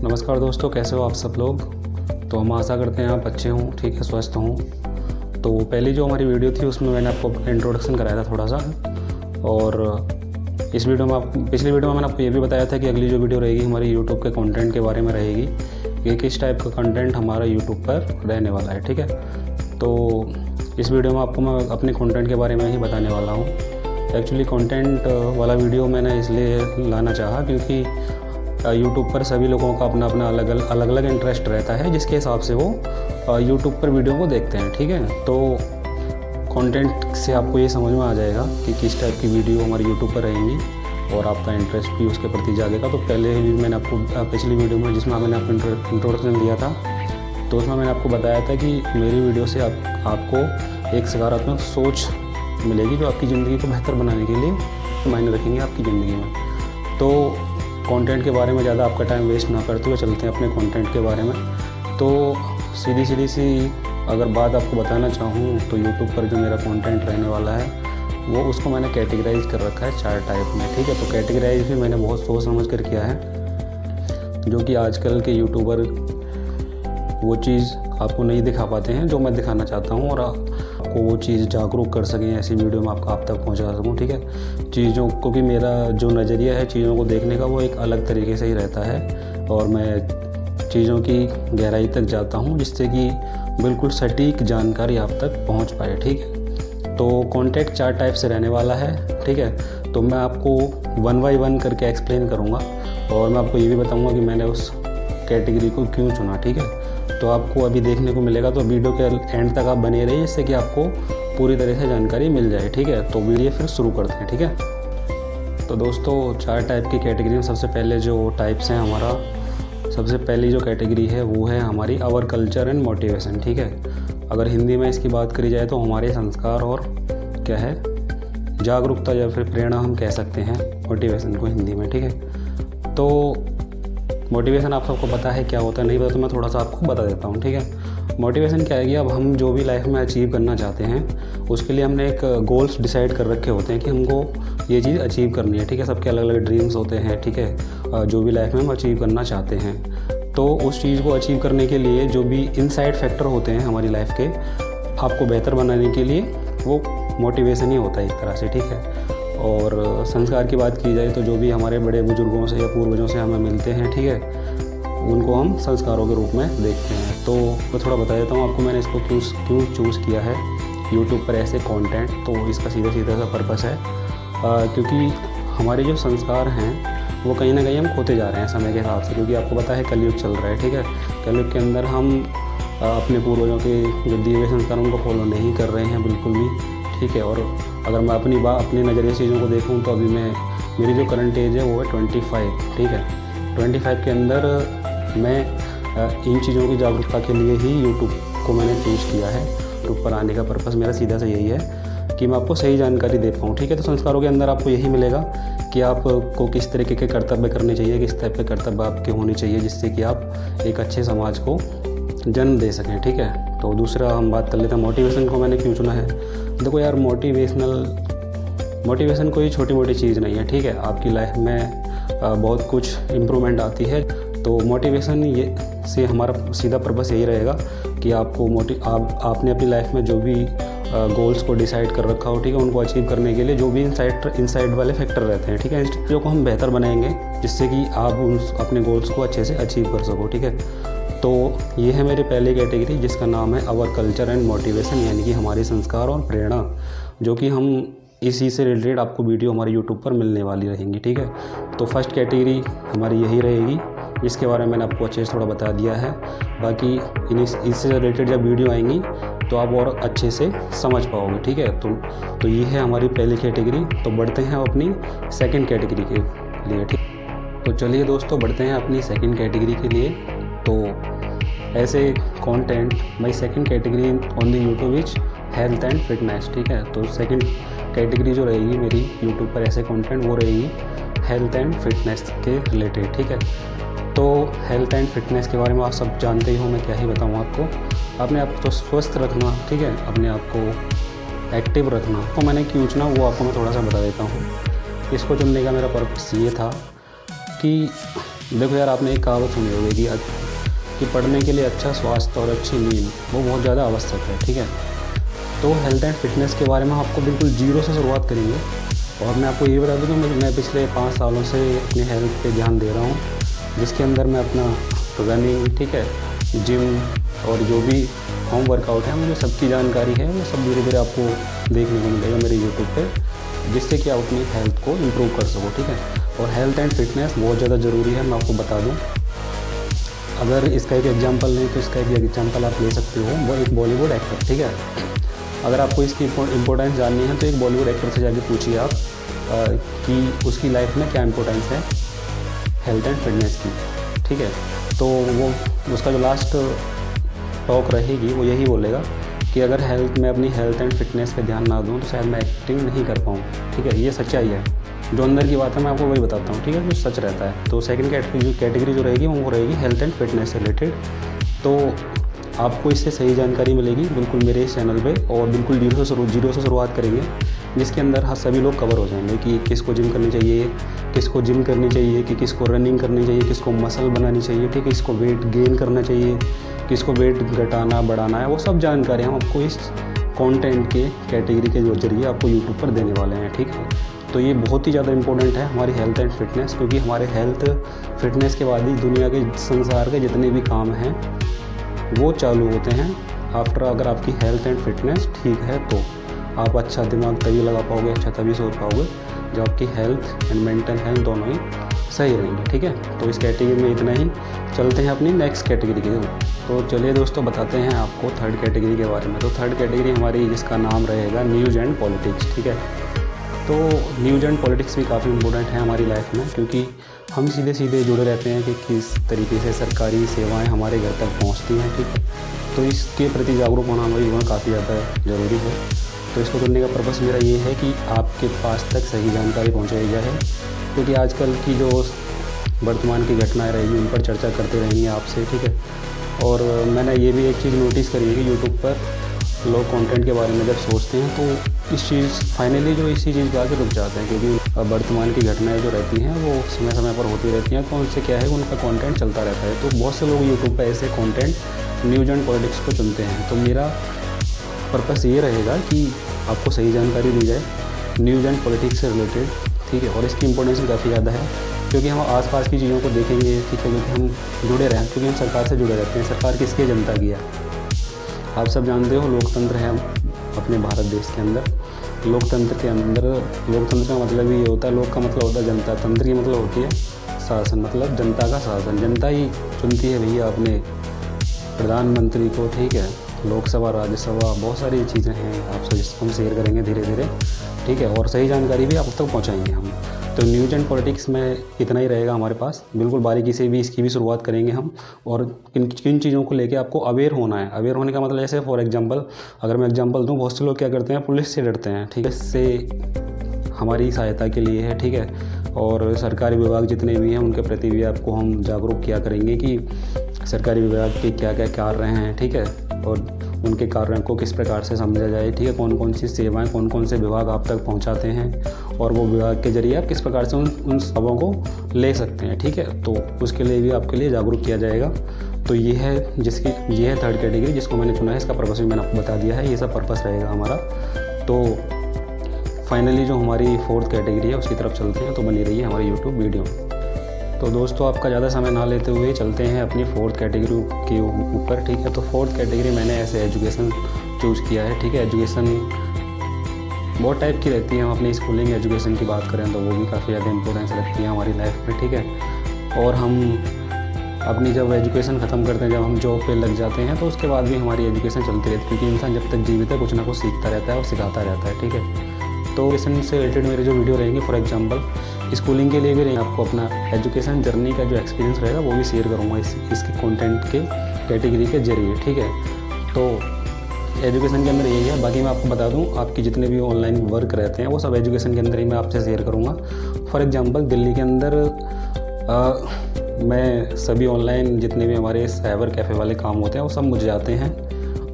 नमस्कार दोस्तों, कैसे हो आप सब लोग। तो हम आशा करते हैं आप अच्छे हों, ठीक है, स्वस्थ हों। तो पहली जो हमारी वीडियो थी उसमें मैंने आपको इंट्रोडक्शन कराया था थोड़ा सा, और इस वीडियो में पिछली वीडियो में मैंने आपको ये भी बताया था कि अगली जो वीडियो रहेगी हमारी यूट्यूब के कंटेंट के बारे में रहेगी, कि किस टाइप का कंटेंट हमारा यूट्यूब पर रहने वाला है, ठीक है। तो इस वीडियो में आपको मैं अपने कंटेंट के बारे में ही बताने वाला हूँ। एक्चुअली कंटेंट वाला वीडियो मैंने इसलिए लाना चाहा क्योंकि यूट्यूब पर सभी लोगों का अपना अपना अलग अलग इंटरेस्ट रहता है, जिसके हिसाब से वो यूट्यूब पर वीडियो को देखते हैं, ठीक है। तो कंटेंट से आपको ये समझ में आ जाएगा कि किस टाइप की वीडियो हमारी यूट्यूब पर रहेंगी और आपका इंटरेस्ट भी उसके प्रति जागेगा। तो पहले भी मैंने आपको पिछली वीडियो में जिसमें मैंने आपको इंट्रोडक्शन दिया था, तो उसमें मैंने आपको बताया था कि मेरी वीडियो से आपको एक सकारात्मक सोच मिलेगी जो आपकी ज़िंदगी को बेहतर बनाने के लिए मायने रखेंगे आपकी ज़िंदगी में। तो कंटेंट के बारे में ज़्यादा आपका टाइम वेस्ट ना करते हुए चलते हैं अपने कंटेंट के बारे में। तो सीधी सी अगर बात आपको बताना चाहूँ तो यूट्यूब पर जो मेरा कंटेंट रहने वाला है वो उसको मैंने कैटेगराइज कर रखा है 4 टाइप में, ठीक है। तो कैटेगराइज भी मैंने बहुत सोच समझ कर किया है, जो कि आजकल के यूट्यूबर वो चीज़ आपको नहीं दिखा पाते हैं जो मैं दिखाना चाहता हूँ, और आपको वो चीज़ जागरूक कर सकें ऐसी वीडियो में आप तक पहुँचा सकूँ, ठीक है। चीज़ों को कि मेरा जो नज़रिया है चीज़ों को देखने का वो एक अलग तरीके से ही रहता है, और मैं चीज़ों की गहराई तक जाता हूँ जिससे कि बिल्कुल सटीक जानकारी आप तक पहुँच पाए, ठीक है। तो कंटेंट 4 टाइप से रहने वाला है, ठीक है। तो मैं आपको 1 बाय 1 करके एक्सप्लेन करूँगा, और मैं आपको ये भी बताऊँगा कि मैंने उस कैटेगरी को क्यों चुना, ठीक है। तो आपको अभी देखने को मिलेगा, तो वीडियो के एंड तक आप बने रहिए जिससे कि आपको पूरी तरह से जानकारी मिल जाए, ठीक है। तो वीडियो फिर शुरू करते हैं, ठीक है। तो दोस्तों 4 टाइप की कैटेगरी में सबसे पहले जो टाइप्स हैं हमारा, सबसे पहली जो कैटेगरी है वो है हमारी आवर कल्चर एंड मोटिवेशन, ठीक है। अगर हिंदी में इसकी बात करी जाए तो हमारे संस्कार और क्या है जागरूकता या फिर प्रेरणा हम कह सकते हैं मोटिवेशन को हिंदी में, ठीक है। तो मोटिवेशन आप सबको पता है क्या होता है, नहीं पता तो मैं थोड़ा सा आपको बता देता हूँ, ठीक है। मोटिवेशन क्या है कि अब हम जो भी लाइफ में अचीव करना चाहते हैं उसके लिए हमने एक गोल्स डिसाइड कर रखे होते हैं कि हमको ये चीज़ अचीव करनी है, ठीक है। सबके अलग अलग ड्रीम्स होते हैं, ठीक है, जो भी लाइफ में हम अचीव करना चाहते हैं। तो उस चीज़ को अचीव करने के लिए जो भी इनसाइड फैक्टर होते हैं हमारी लाइफ के, आपको बेहतर बनाने के लिए वो मोटिवेशन ही होता है एक तरह से, ठीक है। और संस्कार की बात की जाए तो जो भी हमारे बड़े बुजुर्गों से या पूर्वजों से हमें मिलते हैं, ठीक है, उनको हम संस्कारों के रूप में देखते हैं। तो मैं थोड़ा बता देता हूँ आपको मैंने इसको क्यों चूज़ किया है यूट्यूब पर ऐसे कंटेंट। तो इसका सीधा सा पर्पस है क्योंकि हमारे जो संस्कार हैं वो कहीं ना कहीं हम खोते जा रहे हैं समय के हिसाब से, क्योंकि आपको पता है कलयुग चल रहा है, ठीक है। कलयुग के अंदर हम अपने पूर्वजों के जो दिए हुए संस्कार उनको फॉलो नहीं कर रहे हैं बिल्कुल भी, ठीक है। और अगर मैं अपने नज़रिए से चीज़ों को देखूं तो अभी मेरी जो करंट एज है वो है 25, ठीक है। 25 के अंदर मैं इन चीज़ों की जागरूकता के लिए ही यूट्यूब को मैंने चूज़ किया है। यूट्यूब पर आने का पर्पस मेरा सीधा सा यही है कि मैं आपको सही जानकारी दे पाऊँ, ठीक है। तो संस्कारों के अंदर आपको यही मिलेगा कि आपको किस तरीके के कर्तव्य करने चाहिए, किस टाइप के कर्तव्य आपके होने चाहिए जिससे कि आप एक अच्छे समाज को जन्म दे सकें, ठीक है। तो दूसरा हम बात कर लेते हैं मोटिवेशन को मैंने क्यों चुना है। देखो यार, मोटिवेशन कोई छोटी मोटी चीज़ नहीं है, ठीक है। आपकी लाइफ में बहुत कुछ इम्प्रूवमेंट आती है। तो मोटिवेशन ये से हमारा सीधा पर्पस यही रहेगा कि आपको आपने अपनी लाइफ में जो भी गोल्स को डिसाइड कर रखा हो, ठीक है, उनको अचीव करने के लिए जो भी इनसाइड वाले फैक्टर रहते हैं, ठीक है, इन चीज़ों को हम बेहतर बनाएंगे जिससे कि आप अपने गोल्स को अच्छे से अचीव कर सको, ठीक है। तो ये है मेरी पहली कैटेगरी जिसका नाम है आवर कल्चर एंड मोटिवेशन, यानी कि हमारे संस्कार और प्रेरणा, जो कि हम इसी से रिलेटेड आपको वीडियो हमारे यूट्यूब पर मिलने वाली रहेंगी, ठीक है। तो फर्स्ट कैटेगरी हमारी यही रहेगी जिसके बारे में मैंने आपको अच्छे से थोड़ा बता दिया है। बाकी इससे रिलेटेड जब वीडियो आएंगी तो आप और अच्छे से समझ पाओगे, ठीक है। तो ये है हमारी पहली कैटेगरी। तो बढ़ते हैं अपनी सेकंड कैटेगरी के लिए, ठीक। तो चलिए दोस्तों बढ़ते हैं अपनी सेकंड कैटेगरी के लिए। तो ऐसे content my second category on the YouTube is health and fitness, ठीक है। तो सेकंड कैटेगरी जो रहेगी मेरी यूट्यूब पर ऐसे कंटेंट वो रहेगी हेल्थ एंड फिटनेस के रिलेटेड, ठीक है। तो हेल्थ एंड फिटनेस के बारे में आप सब जानते ही हो, मैं क्या ही बताऊँ आपको। अपने आप को स्वस्थ रखना, ठीक है, अपने आप को एक्टिव रखना। तो मैंने क्यों चुना वो आपको मैं थोड़ा सा बता देता हूँ। इसको चुनने का मेरा पर्पस ये था कि देखो यार, आपने एक कहावत सुनी होगी कि पढ़ने के लिए अच्छा स्वास्थ्य और अच्छी नींद वो बहुत ज़्यादा आवश्यक है, ठीक है। तो हेल्थ एंड फिटनेस के बारे में हम आपको बिल्कुल जीरो से शुरुआत करेंगे। और मैं आपको ये बता दूँ कि मैं पिछले 5 सालों से अपनी हेल्थ पे ध्यान दे रहा हूँ, जिसके अंदर मैं अपना रनिंग, ठीक है, जिम और जो भी होम वर्कआउट है, मुझे सबकी जानकारी है। वो सब धीरे धीरे आपको देखने को मिलेगा मेरे यूट्यूब पे, जिससे कि आप अपनी हेल्थ को इम्प्रूव कर सको, ठीक है। और हेल्थ एंड फिटनेस बहुत ज़्यादा ज़रूरी है। मैं आपको बता दूँ, अगर इसका एक एग्जांपल लें तो इसका एक एग्जांपल आप ले सकते हो, वो एक बॉलीवुड एक्टर, ठीक है। अगर आपको इसकी इम्पोर्टेंस जाननी है तो एक बॉलीवुड एक्टर से जाके पूछिए आप कि उसकी लाइफ में क्या इम्पोर्टेंस है हेल्थ एंड फिटनेस की, ठीक है। तो वो उसका जो लास्ट टॉक रहेगी वो यही बोलेगा कि अगर मैं अपनी हेल्थ एंड फिटनेस पे ध्यान ना दूँ तो शायद मैं एक्टिंग नहीं कर पाऊँ, ठीक है। ये सच्चाई है, जो अंदर की बात है मैं आपको वही बताता हूँ, ठीक है, जो सच रहता है। तो सेकंड कैटेगरी जो रहेगी वो रहेगी हेल्थ एंड फिटनेस से रिलेटेड। तो आपको इससे सही जानकारी मिलेगी बिल्कुल मेरे इस चैनल पे, और बिल्कुल जीरो से शुरुआत करेंगे, जिसके अंदर सभी लोग कवर हो जाएंगे कि किसको जिम करनी चाहिए, किसको जिम करनी चाहिए, कि किसको रनिंग करनी चाहिए, किसको मसल बनानी चाहिए, ठीक है, किसको वेट गेन करना चाहिए, किसको वेट घटाना बढ़ाना है। वो सब जानकारी हम आपको इस कंटेंट के कैटेगरी के जरिए आपको यूट्यूब पर देने वाले हैं, ठीक है। तो ये बहुत ही ज़्यादा इंपॉर्टेंट है हमारी हेल्थ एंड फिटनेस, क्योंकि हमारे हेल्थ फिटनेस के बाद ही दुनिया के संसार के जितने भी काम हैं वो चालू होते हैं। अगर आपकी हेल्थ एंड फिटनेस ठीक है तो आप अच्छा दिमाग तभी लगा पाओगे, अच्छा तभी सोच पाओगे जब आपकी हेल्थ एंड मेंटल हेल्थ दोनों ही सही रहेंगे, ठीक है। तो इस कैटेगरी में इतना ही। चलते हैं अपनी नेक्स्ट कैटेगरी की। तो चलिए दोस्तों, बताते हैं आपको थर्ड कैटेगरी के बारे में। तो थर्ड कैटेगरी हमारी, जिसका नाम रहेगा न्यूज़ एंड पॉलिटिक्स, ठीक है। तो न्यूज़ एंड पॉलिटिक्स भी काफ़ी इंपॉर्टेंट है हमारी लाइफ में, क्योंकि हम सीधे सीधे जुड़े रहते हैं कि किस तरीके से सरकारी सेवाएं हमारे घर तक पहुंचती हैं, ठीक है। तो इसके प्रति जागरूक होना हमारे जीवन में काफ़ी ज़्यादा ज़रूरी है। तो इसको करने का पर्पस मेरा ये है कि आपके पास तक सही जानकारी पहुँचाई जाए, क्योंकि आजकल की जो वर्तमान की घटनाएँ रहेंगी उन पर चर्चा करते रहेंगे आपसे, ठीक है। और मैंने ये भी एक चीज़ नोटिस करी है कि यूट्यूब पर लोग कंटेंट के बारे में जब सोचते हैं तो इस चीज़ फाइनली जो इसी चीज़ पे आके रुक जाते हैं, क्योंकि वर्तमान की घटनाएं जो रहती हैं वो समय समय पर होती रहती हैं, तो उनसे क्या है, उनका कंटेंट चलता रहता है। तो बहुत से लोग यूट्यूब पे ऐसे कंटेंट न्यूज़ एंड पॉलिटिक्स को चुनते हैं। तो मेरा पर्पस ये रहेगा कि आपको सही जानकारी दी जाए न्यूज़ एंड पॉलिटिक्स से रिलेटेड, ठीक है। और इसकी इंपॉर्टेंस भी काफ़ी ज़्यादा है, क्योंकि हम आसपास की चीज़ों को देखेंगे, ठीक है, क्योंकि हम जुड़े रहें, क्योंकि हम सरकार से जुड़े रहते हैं। सरकार किसकी, जनता की है। आप सब जानते हो लोकतंत्र है अपने भारत देश के अंदर। लोकतंत्र के अंदर, लोकतंत्र का मतलब ये होता है, लोक का मतलब होता है जनता, तंत्र की मतलब होती है शासन, मतलब जनता का शासन। जनता ही चुनती है भैया अपने प्रधानमंत्री को, ठीक है। लोकसभा, राज्यसभा, बहुत सारी चीज़ें हैं आपसे जिसको हम शेयर करेंगे धीरे धीरे, ठीक है। और सही जानकारी भी आप तक पहुँचाएंगे हम। तो न्यूज़ एंड पॉलिटिक्स में इतना ही रहेगा हमारे पास, बिल्कुल बारीकी से भी इसकी भी शुरुआत करेंगे हम। और किन चीज़ों को लेके आपको अवेयर होना है। अवेयर होने का मतलब ऐसे, फॉर एग्जांपल अगर मैं एग्जांपल दूं, बहुत से लोग क्या करते हैं, पुलिस से डरते हैं, ठीक है। इससे हमारी सहायता के लिए है, ठीक है। और सरकारी विभाग जितने भी हैं उनके प्रति भी आपको हम जागरूक किया करेंगे कि सरकारी विभाग के क्या क्या कार्य हैं, ठीक है, और उनके कार्यों को किस प्रकार से समझा जाए, ठीक है। कौन कौन सी सेवाएं, कौन कौन से विभाग आप तक पहुंचाते हैं, और वो विभाग के जरिए आप किस प्रकार से उन सबों को ले सकते हैं, ठीक है। तो उसके लिए भी आपके लिए जागरूक किया जाएगा। तो ये है थर्ड कैटेगरी जिसको मैंने चुना है। इसका पर्पस भी मैंने आपको बता दिया है, ये सब पर्पस रहेगा हमारा। तो फाइनली जो हमारी फोर्थ कैटेगरी है उसकी तरफ चलते हैं, तो बनी रही है हमारी यूट्यूब वीडियो। तो दोस्तों, आपका ज़्यादा समय ना लेते हुए चलते हैं अपनी फोर्थ कैटेगरी के ऊपर, ठीक है। तो फोर्थ कैटेगरी मैंने ऐसे एजुकेशन चूज़ किया है, ठीक है। एजुकेशन बहुत टाइप की रहती है। हम अपनी स्कूलिंग एजुकेशन की बात करें तो वो भी काफ़ी ज़्यादा इंपॉर्टेंस रखती है हमारी लाइफ में, ठीक है। और हम अपनी जब एजुकेशन ख़त्म करते हैं, जब हम जॉब पे लग जाते हैं, तो उसके बाद भी हमारी एजुकेशन चलती रहती है, क्योंकि इंसान जब तक जीवित है कुछ ना कुछ सीखता रहता है और सिखाता रहता है, ठीक है। तो एजुकेशन से रिलेटेड मेरे जो वीडियो रहेंगे, फॉर एग्जांपल स्कूलिंग के लिए भी रहेंगे, आपको अपना एजुकेशन जर्नी का जो एक्सपीरियंस रहेगा वो भी शेयर करूँगा इसके कंटेंट के कैटेगरी के जरिए, ठीक है। तो एजुकेशन के अंदर यही है। बाकी मैं आपको बता दूं, आपकी जितने भी ऑनलाइन वर्क रहते हैं वो सब एजुकेशन के अंदर ही मैं आपसे शेयर करूँगा। फॉर एग्जांपल दिल्ली के अंदर मैं सभी ऑनलाइन जितने भी हमारे साइबर कैफ़े वाले काम होते हैं वो सब मुझे आते हैं,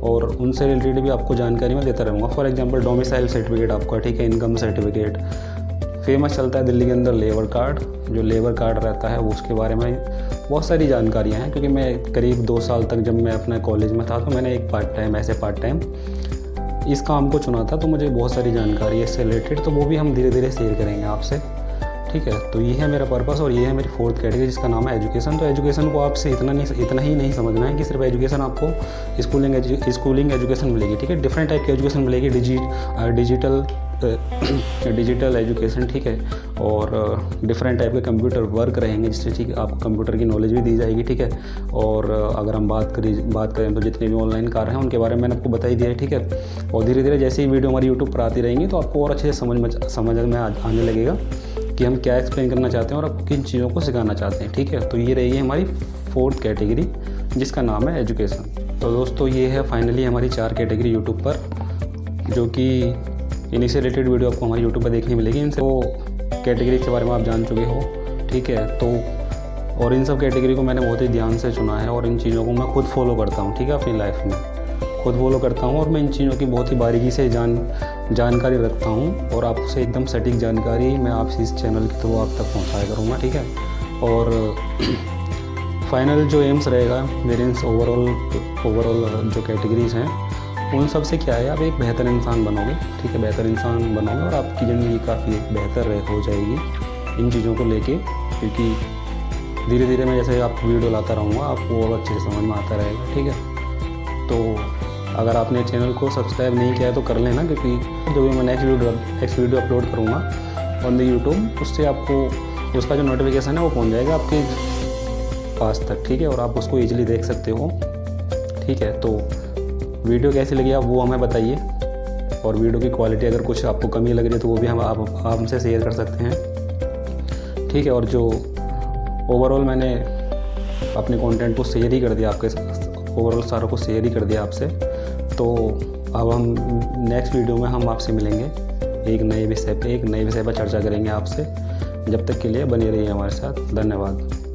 और उनसे रिलेटेड भी आपको जानकारी मैं देता रहूँगा। फॉर एग्जांपल डोमिसाइल सर्टिफिकेट आपका, ठीक है, इनकम सर्टिफिकेट, फेमस चलता है दिल्ली के अंदर लेबर कार्ड, जो लेबर कार्ड रहता है वो उसके बारे में बहुत सारी जानकारियाँ हैं। क्योंकि मैं करीब 2 साल तक जब मैं अपने कॉलेज में था तो मैंने एक पार्ट टाइम इस काम को चुना था, तो मुझे बहुत सारी जानकारी है इससे रिलेटेड, तो वो भी हम धीरे धीरे शेयर करेंगे आपसे, ठीक है। तो ये है मेरा पर्पस और ये है मेरी 4th कैटेगरी जिसका नाम है एजुकेशन। तो एजुकेशन को आपसे इतना ही नहीं समझना है कि सिर्फ एजुकेशन आपको स्कूलिंग एजुकेशन मिलेगी, ठीक है। डिफरेंट टाइप की एजुकेशन मिलेगी, डिजिटल एजुकेशन, ठीक है। और डिफरेंट टाइप के कंप्यूटर वर्क रहेंगे जिससे ठीक है आपको कंप्यूटर की नॉलेज भी दी जाएगी, ठीक है। और अगर हम बात करें तो जितने भी ऑनलाइन कार्य हैं उनके बारे में मैंने आपको बता ही दिया है, ठीक है। और धीरे धीरे जैसे ही वीडियो हमारी यूट्यूब पर आती रहेंगी तो आपको और अच्छे से समझ में आने लगेगा कि हम क्या एक्सप्लेन करना चाहते हैं और आपको किन चीज़ों को सिखाना चाहते हैं, ठीक है। तो ये रही है हमारी 4th कैटेगरी जिसका नाम है एजुकेशन। तो दोस्तों ये है फाइनली हमारी 4 कैटेगरी यूट्यूब पर, जो कि इन्हीं से रिलेटेड वीडियो आपको हमारी यूट्यूब पर देखने मिलेगी। इनसे वो कैटेगरी के बारे में आप जान चुके हो, ठीक है। तो और इन सब कैटेगरी को मैंने बहुत ही ध्यान से चुना है और इन चीज़ों को मैं खुद फॉलो करता हूँ, ठीक है। अपनी लाइफ में खुद फॉलो करता हूँ और मैं इन चीज़ों की बहुत ही बारीकी से जानकारी रखता हूँ और आपसे एकदम सटीक जानकारी मैं आपसे इस चैनल के थ्रू आप तक पहुँचाया करूँगा, ठीक है। और फाइनल जो एम्स रहेगा मेरे ओवरऑल जो कैटेगरीज हैं उन सब से क्या है, आप एक बेहतर इंसान बनोगे, ठीक है। बेहतर इंसान बनोगे और आपकी ज़िंदगी काफ़ी बेहतर हो जाएगी इन चीज़ों को लेके, क्योंकि धीरे धीरे मैं जैसे आपको वीडियो लाता रहूँगा आपको और अच्छे से समझ में आता रहेगा, ठीक है। तो अगर आपने चैनल को सब्सक्राइब नहीं किया है तो कर लेना, क्योंकि जो भी मैं नेक्स्ट वीडियो अपलोड करूँगा ऑन द यूट्यूब उससे आपको उसका जो नोटिफिकेशन है वो पहुँच जाएगा आपके पास तक, ठीक है। और आप उसको ईजिली देख सकते हो, ठीक है। तो वीडियो कैसी लगी आप वो हमें बताइए, और वीडियो की क्वालिटी अगर कुछ आपको कमी लग रही है तो वो भी आप हमसे शेयर कर सकते हैं, ठीक है। और जो ओवरऑल मैंने अपने कंटेंट को शेयर ही कर दिया ओवरऑल सारों को शेयर ही कर दिया आपसे, तो अब हम नेक्स्ट वीडियो में हम आपसे मिलेंगे एक नए विषय पर चर्चा करेंगे आपसे। जब तक के लिए बने रहिए हमारे साथ। धन्यवाद।